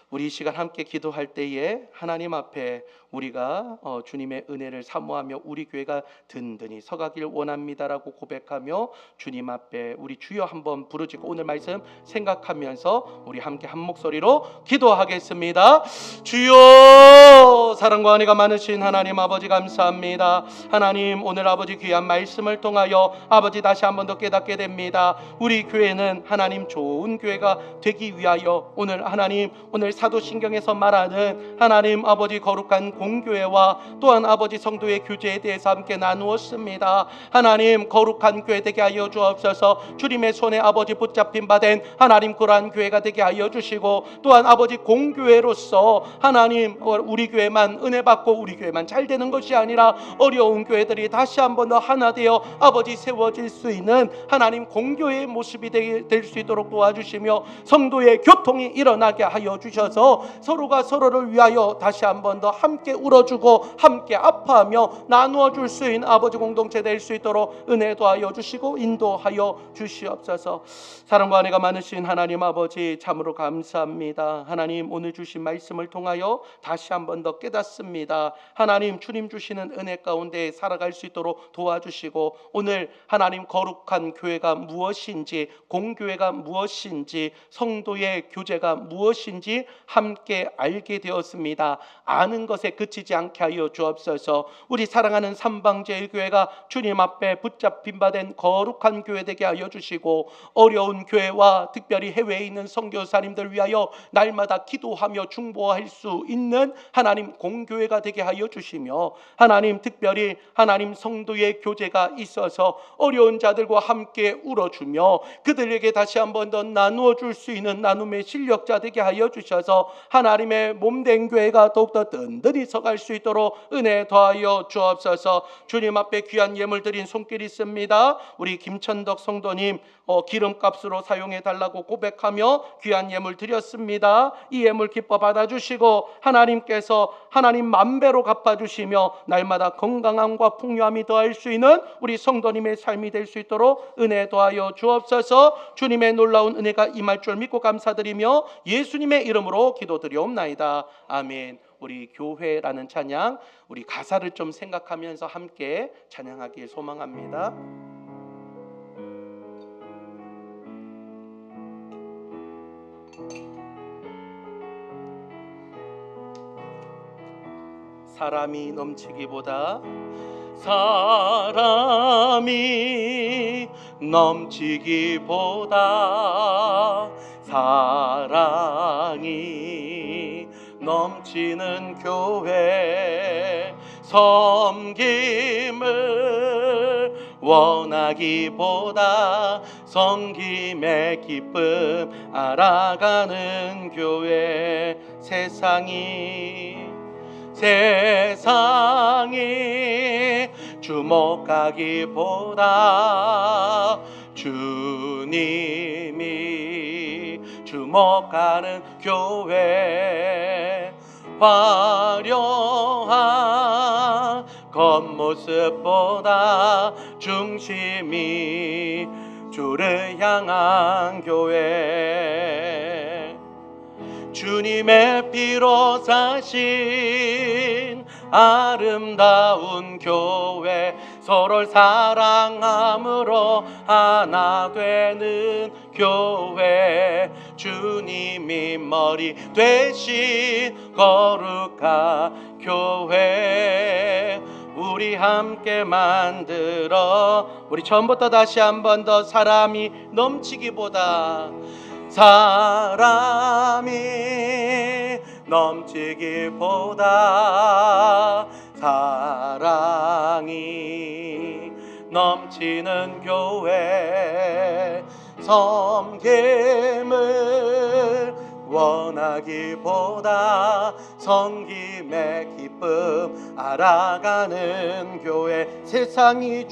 우리 이 시간 함께 기도할 때에 하나님 앞에 우리가 주님의 은혜를 사모하며 우리 교회가 든든히 서가길 원합니다라고 고백하며 주님 앞에 우리 주여 한번 부르짖고 오늘 말씀 생각하면서 우리 함께 한 목소리로 기도하겠습니다. 주여, 사랑과 은혜가 많으신 하나님 아버지 감사합니다. 하나님 오늘 아버지 귀한 말씀을 통하여 아버지 다시 한 번 더 깨닫게 됩니다. 우리 교회는 하나님 좋은 교회가 되기 위하여 오늘 하나님 오늘 사도신경에서 말하는 하나님 아버지 거룩한 공교회와 또한 아버지 성도의 교제에 대해서 함께 나누었습니다. 하나님 거룩한 교회 되게 하여 주옵소서. 주님의 손에 아버지 붙잡힌 바 된 하나님 그러한 교회가 되게 하여 주시고 또한 아버지 공교회로서 하나님 우리 교회만 은혜 받고 우리 교회만 잘 되는 것이 아니라 어려운 교회들이 다시 한 번 더 하나 되어 아버지 세워질 수 있는 하나님 공교회의 모습이 될 수 있도록 도와주시며 성도의 기도의 교통이 일어나게 하여 주셔서 서로가 서로를 위하여 다시 한 번 더 함께 울어주고 함께 아파하며 나누어 줄 수 있는 아버지 공동체 될 수 있도록 은혜 도하여 주시고 인도하여 주시옵소서. 사랑과 은혜가 많으신 하나님 아버지, 참으로 감사합니다. 하나님, 오늘 주신 말씀을 통하여 다시 한 번 더 깨닫습니다. 하나님, 주님 주시는 은혜 가운데 살아갈 수 있도록 도와주시고, 오늘 하나님 거룩한 교회가 무엇인지, 공교회가 무엇인지, 성도의 교제가 무엇인지 함께 알게 되었습니다. 아는 것에 그치지 않게 하여 주옵소서. 우리 사랑하는 삼방제일교회가 주님 앞에 붙잡힌 바 된 거룩한 교회 되게 하여 주시고, 어려운 교회와 특별히 해외에 있는 선교사님들 위하여 날마다 기도하며 중보할 수 있는 하나님 공교회가 되게 하여 주시며, 하나님 특별히 하나님 성도의 교제가 있어서 어려운 자들과 함께 울어주며 그들에게 다시 한 번 더 나누어 줄 수 있는 나눔의 실력자 되게 하여 주셔서 하나님의 몸된 교회가 더욱더 든든히 서갈 수 있도록 은혜 더하여 주옵소서. 주님 앞에 귀한 예물 드린 손길 있습니다. 우리 김천덕 성도님 기름값으로 사용해 달라고 고백하며 귀한 예물 드렸습니다. 이 예물 기뻐 받아주시고 하나님께서 하나님 만배로 갚아주시며 날마다 건강함과 풍요함이 더할 수 있는 우리 성도님의 삶이 될 수 있도록 은혜 더하여 주옵소서. 주님의 놀라운 은혜가 임할 줄 믿고 감사드리며 예수님의 이름으로 기도드리옵나이다. 아멘. 우리 교회라는 찬양, 우리 가사를 좀 생각하면서 함께 찬양하길 소망합니다. 사람이 넘치기보다 사랑이 넘치는 교회, 섬김을 원하기보다 섬김의 기쁨 알아가는 교회. 세상이 주목하기보다 주님이 주목하는 교회. 화려한 겉모습보다 중심이 주를 향한 교회. 주님의 피로 사신 아름다운 교회, 서로를 사랑함으로 하나 되는 교회. 주님이 머리 되신 거룩한 교회. 우리 함께 만들어, 우리 처음부터 다시 한 번 더. 사람이 넘치기보다 사랑이 넘치는 교회. 섬김을 원하기보다 섬김의 기쁨 알아가는 교회. 세상이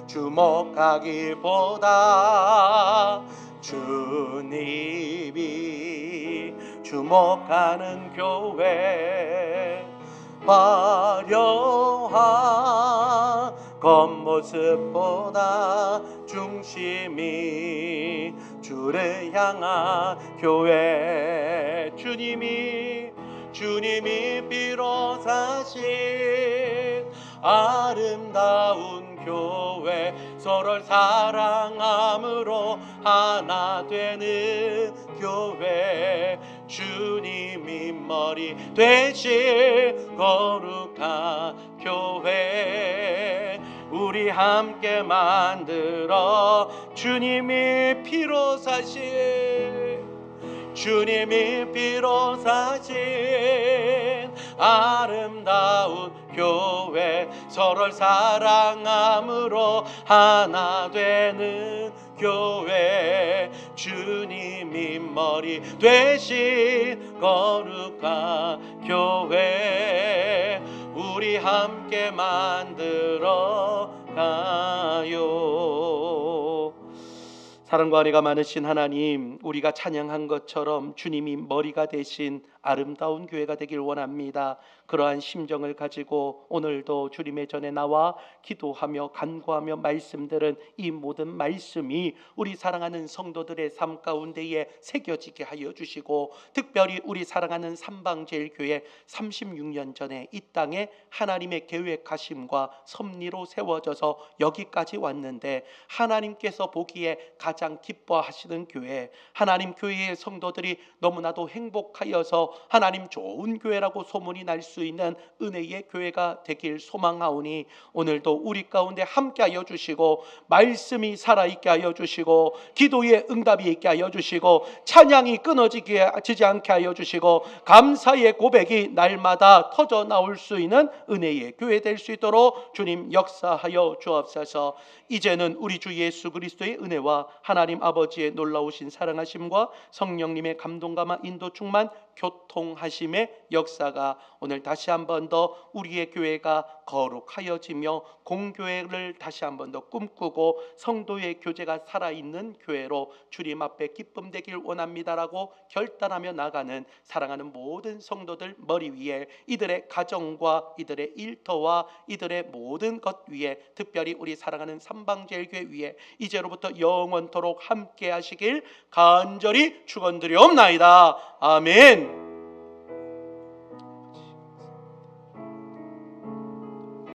주목하기보다 주님이 주목하는 교회. 화려한 겉모습보다 중심이 주를 향한 교회. 주님이 비로 사신 아름다운 교회. 서로를 사랑함으로 하나 되는 교회. 주님이 머리 되신 거룩한 교회. 우리 함께 만들어 주님이 피로 사신 아름다운 교회. 서로를 사랑함으로 하나 되는 교회. 주님이 머리 되신 거룩한 교회. 우리 함께 만들어 가요. 사랑과 은혜가 많으신 하나님, 우리가 찬양한 것처럼 주님이 머리가 되신 아름다운 교회가 되길 원합니다. 그러한 심정을 가지고 오늘도 주님의 전에 나와 기도하며 간구하며 말씀들은 이 모든 말씀이 우리 사랑하는 성도들의 삶 가운데에 새겨지게 하여 주시고, 특별히 우리 사랑하는 삼방제일교회 36년 전에 이 땅에 하나님의 계획하심과 섭리로 세워져서 여기까지 왔는데, 하나님께서 보기에 가장 기뻐하시는 교회, 하나님 교회의 성도들이 너무나도 행복하여서 하나님 좋은 교회라고 소문이 날 수 있는 은혜의 교회가 되길 소망하오니, 오늘도 우리 가운데 함께하여 주시고 말씀이 살아있게 하여 주시고 기도의 응답이 있게 하여 주시고 찬양이 끊어지지 않게 하여 주시고 감사의 고백이 날마다 터져 나올 수 있는 은혜의 교회 될 수 있도록 주님 역사하여 주옵소서. 이제는 우리 주 예수 그리스도의 은혜와 하나님 아버지의 놀라우신 사랑하심과 성령님의 감동감화 인도 충만 교통하심의 역사가 오늘 다시 한 번 더 우리의 교회가 거룩하여지며 공교회를 다시 한 번 더 꿈꾸고 성도의 교제가 살아있는 교회로 주님 앞에 기쁨 되길 원합니다라고 결단하며 나가는 사랑하는 모든 성도들 머리 위에, 이들의 가정과 이들의 일터와 이들의 모든 것 위에, 특별히 우리 사랑하는 삼방제일교회 위에 이제로부터 영원토록 함께 하시길 간절히 축원드리옵나이다. 아멘.